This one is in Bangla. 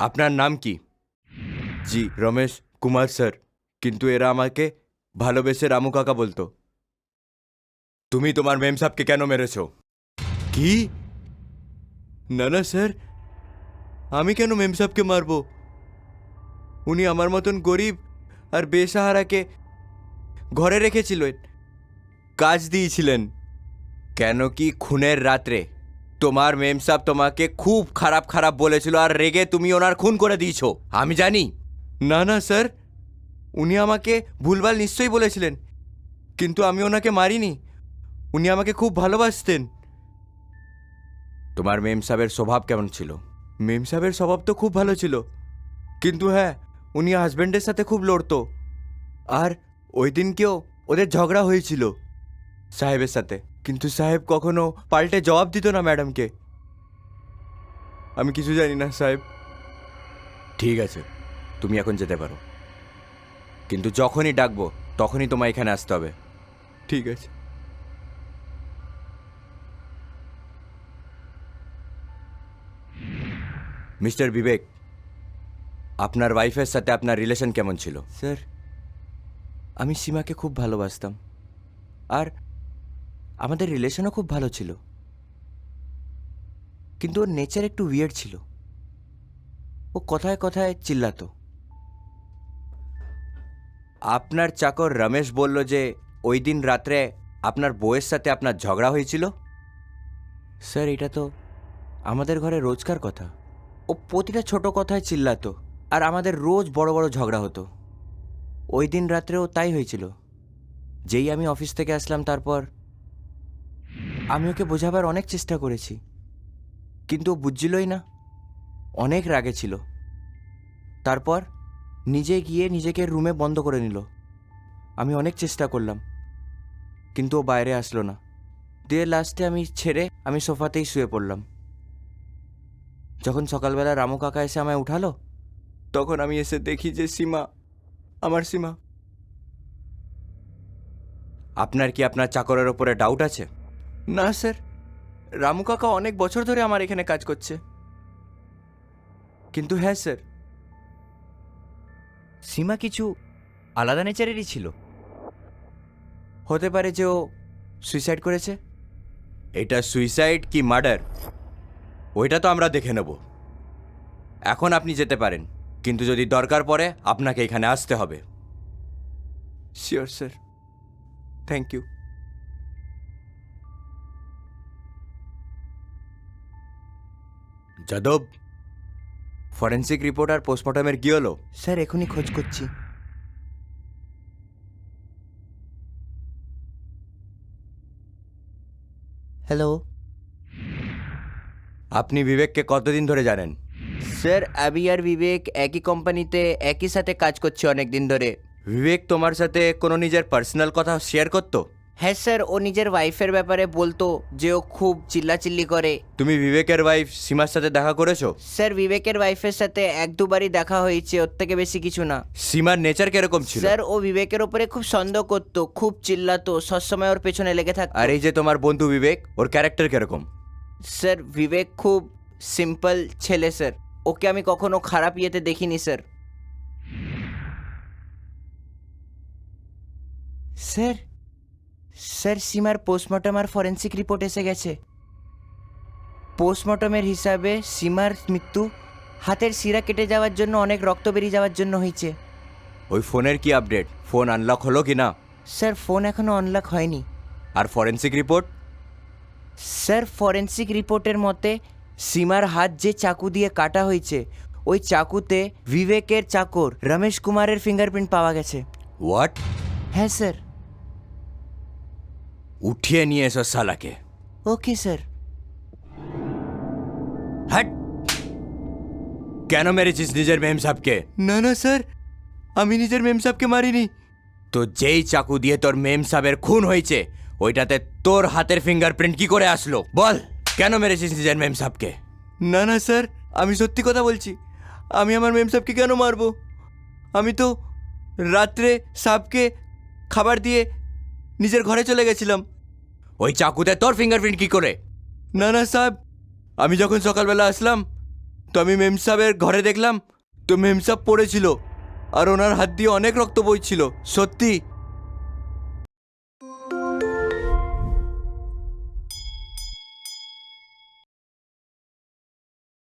আপনার নাম কি? জি রমেশ কুমার স্যার, কিন্তু এরা আমাকে ভালোবেসে রামু কাকা বলতো। তুমি তোমার মেম সাহেবকে কেন মেরেছো? কি? না না স্যার, আমি কেন মেম সাহেবকে মারবো? উনি আমার মতন গরিব আর বেসাহারাকে ঘরে রেখেছিলেন, কাজ দিয়েছিলেন। কেন কি খুনের রাত্রে তোমার মেম সাহেব তোমাকে খুব খারাপ খারাপ বলেছিল আর রেগে তুমি ওনার খুন করে দিয়েছো, আমি জানি। না না স্যার, উনি আমাকে ভুলভাল নিশ্চয়ই বলেছিলেন, কিন্তু আমি ওনাকে মারিনি। উনি আমাকে খুব ভালোবাসতেন। তোমার মেম সাহেবের স্বভাব কেমন ছিল? মেম সাহেবের স্বভাব তো খুব ভালো ছিল, কিন্তু হ্যাঁ, উনি হাজব্যান্ডের সাথে খুব লড়তো। আর ওই দিনকেও ওদের ঝগড়া হয়েছিল সাহেবের সাথে, কিন্তু সাহেব কখনো পাল্টে জবাব দিত না ম্যাডামকে। আমি কিছু জানি না সাহেব। ঠিক আছে, তুমি এখন যেতে পারো, কিন্তু যখনই ডাকবো তখনই তোমায় এখানে আসতে হবে। ঠিক আছে। মিস্টার বিবেক, আপনার ওয়াইফের সাথে আপনার রিলেশন কেমন ছিল? স্যার, আমি সীমাকে খুব ভালোবাসতাম, আর আমাদের রিলেশনও খুব ভালো ছিল, কিন্তু ওর নেচার একটু উইয়ার্ড ছিল। ও কথায় কথায় চিল্লাতো। আপনার চাকর রমেশ বলল যে ওই দিন রাত্রে আপনার বউয়ের সাথে আপনার ঝগড়া হয়েছিল। স্যার, এটা তো আমাদের ঘরে রোজকার কথা। ও প্রতিটা ছোট কথায় চিল্লাতো, আর আমাদের রোজ বড় বড় ঝগড়া হতো। ওই দিন রাত্রেও তাই হয়েছিল। যেই আমি অফিস থেকে আসলাম, তারপর আমি ওকে বোঝাবার অনেক চেষ্টা করেছি, কিন্তু ও বুঝছিলই না। অনেক রাগে ছিল। তারপর নিজে গিয়ে নিজেকে রুমে বন্ধ করে নিল। আমি অনেক চেষ্টা করলাম, কিন্তু ও বাইরে আসলো না। দিয়ে লাস্টে আমি সোফাতেই শুয়ে পড়লাম। যখন সকালবেলা রামু কাকা এসে আমায় উঠালো, তখন আমি এসে দেখি যে সীমা, আমার সীমা। আপনার কি আপনার চাকরের ওপরে ডাউট আছে? না স্যার, রামু কাকা অনেক বছর ধরে আমার এখানে কাজ করছে। কিন্তু হ্যাঁ স্যার, সীমা কিছু আলাদা নেচারেরই ছিল। হতে পারে যে ও সুইসাইড করেছে। এটা সুইসাইড কি মার্ডার, ওইটা তো আমরা দেখে নেব। এখন আপনি যেতে পারেন, কিন্তু যদি দরকার পড়ে আপনাকে এখানে আসতে হবে। Sure sir, thank you. Yadav, forensic report আর পোস্টমর্টমের কি হলো? স্যার, এখনই খোঁজ করছি। হ্যালো আপনি বিবেককে কতদিন ধরে জানেন? স্যার, আমি আর বিবেক একই কোম্পানিতে একই সাথে কাজ করছি অনেক দিন ধরে। বিবেক তোমার সাথে কোনো নিজের পার্সোনাল কথা শেয়ার করতো? হ্যাঁ স্যার, ও নিজের ওয়াইফের ব্যাপারে বলতো যে ও খুব চিল্লাচিল্লি করে। তুমি বিবেকের ওয়াইফ সীমার সাথে দেখা করেছো? স্যার, বিবেকের ওয়াইফের সাথে এক দুবারই দেখা হয়েছে, ওর থেকে বেশি কিছু না। সীমার নেচার কিরকম ছিল? স্যার, ও বিবেকের ওপরে খুব সন্দেহ করতো, খুব চিল্লাতো, সবসময় ওর পেছনে লেগে থাকতো। আর এই যে তোমার বন্ধু বিবেক, ওর ক্যারেক্টার কিরকম? স্যার, বিবেক খুব সিম্পল ছেলে স্যার, ওকে আমি কখনো খারাপ ইয়েতে দেখিনি স্যার। স্যার, স্যার, সীমার পোস্টমর্টম আর ফরেন্সিক রিপোর্ট এসে গেছে। পোস্টমর্টমের হিসাবে সীমার মৃত্যু হাতের শিরা কেটে যাওয়ার জন্য, অনেক রক্ত বেরিয়ে যাওয়ার জন্য হয়েছে। ওই ফোনের কি আপডেট? ফোন আনলক হলো কি না? স্যার, ফোন এখনো অনলক হয়নি। আর ফরেন্সিক রিপোর্ট? স্যার, ফরেন্সিক রিপোর্টের মতে সীমার হাত যে চাকু দিয়ে কাটা হয়েছে, ওই চাকুতে বিবেকের চাকর রমেশ কুমারের ফিঙ্গারপ্রিন্ট পাওয়া গেছে। হোয়াট? হ্যাঁ স্যার। উঠিয়ে নিয়ে এসো শালাকে। Okay sir. হ্যাট! কেন মেরেছিস নিজের মেম সাহেবকে? না না স্যার, আমি নিজের মেম সাহেবকে মারিনি। তো যেই চাকু দিয়ে তোর মেম সাহেবের খুন হয়েছে, ওইটাতে তোর হাতের ফিঙ্গারপ্রিন্ট কি করে আসলো? বল, কেন মেরেছিস নিজের মেম সাহেবকে? না না স্যার, আমি সত্যি কথা বলছি। আমি আমার মেম সাহেবকে কেন মারবো? আমি তো রাত্রে সাহেবকে খাবার দিয়ে নিজের ঘরে চলে গেছিলাম। ওই চাকুতে তোর ফিঙ্গারপ্রিন্ট কি করে? না না সাহেব, আমি যখন সকালবেলা আসলাম, তো আমি মেম সাহেবের ঘরে দেখলাম তো মেম সাহেব পড়েছিল আর ওনার হাত দিয়ে অনেক রক্ত বইছিল। সত্যি